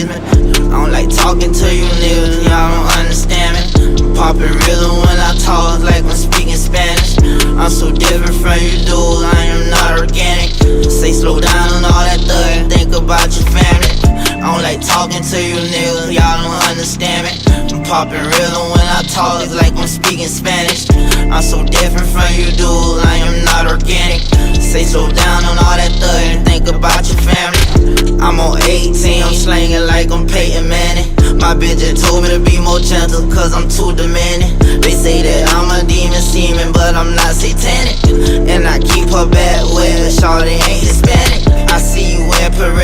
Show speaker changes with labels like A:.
A: please me. I don't like talking to you niggas, y'all don't understand me. I'm poppin' realer when I talk, like I'm speaking Spanish. I'm so different from you dudes, I am not organic. Say slow down on all that thug, think about your family. I don't like talking to you niggas, y'all don't understand me. I'm poppin' realer when I talk, it's like I'm speaking Spanish. I'm so different from you dudes, I am not organic. Say slow down on all that thug, think about your family. I'm on 18, I'm slanging like I'm Peyton Manning. My bitch just told me to be more gentle, cause I'm too demanding. They say that I'm a demon semen, but I'm not satanic. And I keep her back wet, shawty ain't Hispanic. I see you in parade.